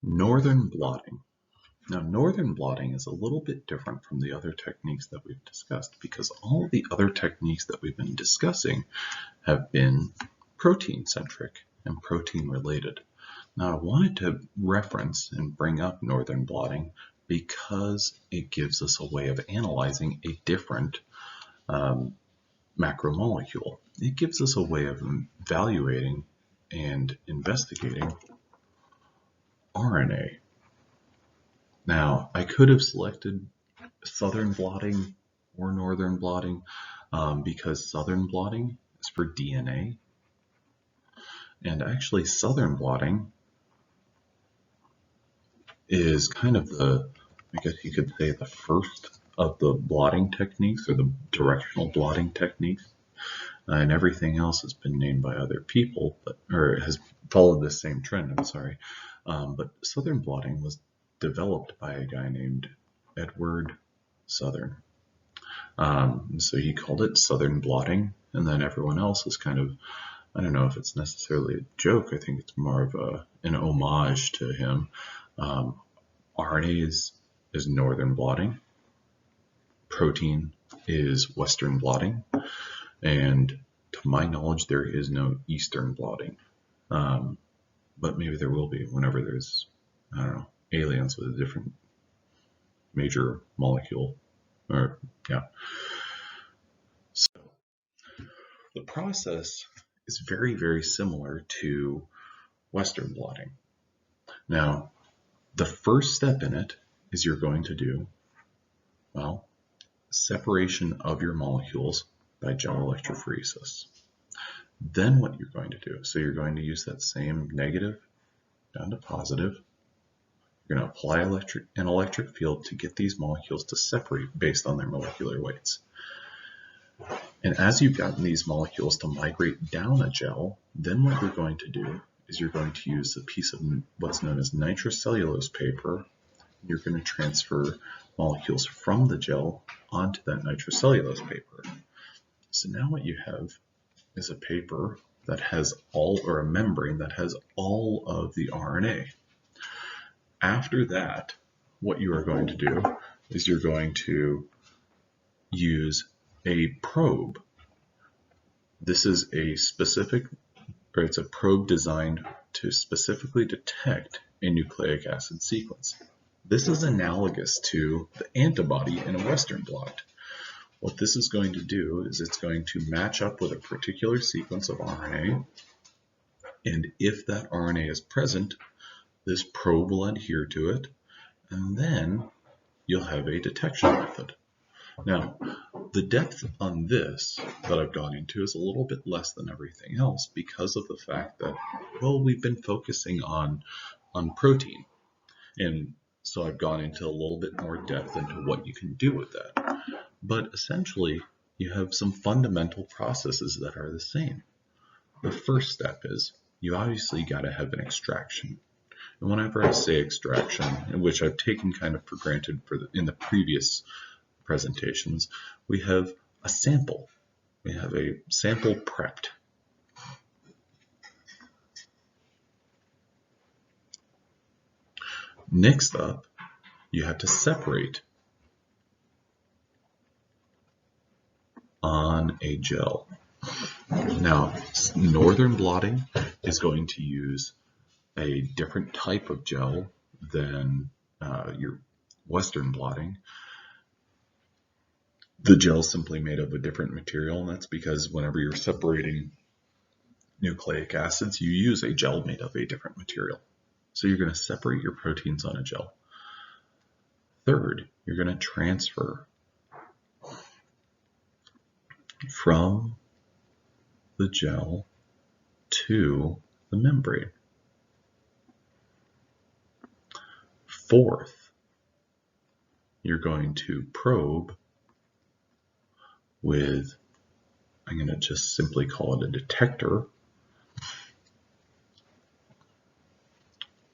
Northern blotting. Now, northern blotting is a little bit different from the other techniques that we've discussed because all of the other techniques that we've been discussing have been protein-centric and protein-related. Now, I wanted to reference and bring up northern blotting because it gives us a way of analyzing a different macromolecule. It gives us a way of evaluating and investigating RNA. Now, I could have selected southern blotting or northern blotting because southern blotting is for DNA. And actually, southern blotting is kind of I guess you could say, the first of the blotting techniques or the directional blotting techniques. And everything else has been named by other people, or has followed the same trend, I'm sorry. But southern blotting was developed by a guy named Edward Southern. So he called it southern blotting, and then everyone else is kind of, I don't know if it's necessarily a joke, I think it's more of an homage to him. RNA is northern blotting, protein is western blotting, and to my knowledge there is no eastern blotting. But maybe there will be whenever there's, I don't know, aliens with a different major molecule. Or yeah. So the process is very, very similar to western blotting. Now, the first step in it is you're going to do, well, separation of your molecules by gel electrophoresis. Then what you're going to do, so you're going to use that same negative down to positive. You're going to apply an electric field to get these molecules to separate based on their molecular weights. And as you've gotten these molecules to migrate down a gel, then what you're going to do is you're going to use a piece of what's known as nitrocellulose paper. You're going to transfer molecules from the gel onto that nitrocellulose paper. So now what you have is a paper that has or a membrane that has all of the RNA. After that, what you are going to do is you're going to use a probe. This is it's a probe designed to specifically detect a nucleic acid sequence. This is analogous to the antibody in a western blot. What this is going to do is it's going to match up with a particular sequence of RNA, and if that RNA is present, this probe will adhere to it, and then you'll have a detection method. Now, the depth on this that I've gone into is a little bit less than everything else because of the fact that, well, we've been focusing on protein. And so I've gone into a little bit more depth into what you can do with that. But essentially, you have some fundamental processes that are the same. The first step is you obviously got to have an extraction. And whenever I say extraction, which I've taken kind of for granted in the previous presentations, we have a sample. We have a sample prepped. Next up, you have to separate on a gel. Now, northern blotting is going to use a different type of gel than your western blotting. The gel is simply made of a different material, and that's because whenever you're separating nucleic acids, you use a gel made of a different material. So you're going to separate your proteins on a gel. Third, you're going to transfer from the gel to the membrane. Fourth, you're going to probe with, I'm going to just simply call it a detector.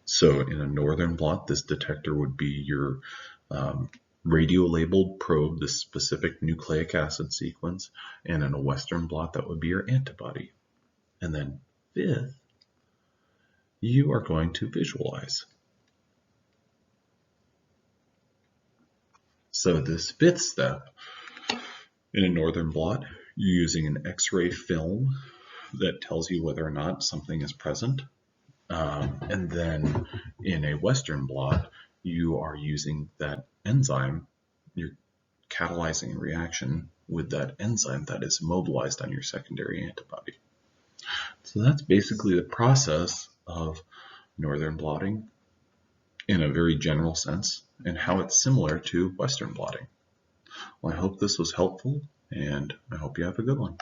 So in a northern blot, this detector would be your radio-labeled probe, the specific nucleic acid sequence, and in a western blot, that would be your antibody. And then fifth, you are going to visualize. So this fifth step in a northern blot, you're using an X-ray film that tells you whether or not something is present. And then in a western blot, you are using that enzyme. You're catalyzing a reaction with that enzyme that is mobilized on your secondary antibody. So that's basically the process of northern blotting in a very general sense, and how it's similar to western blotting. Well, I hope this was helpful, and I hope you have a good one.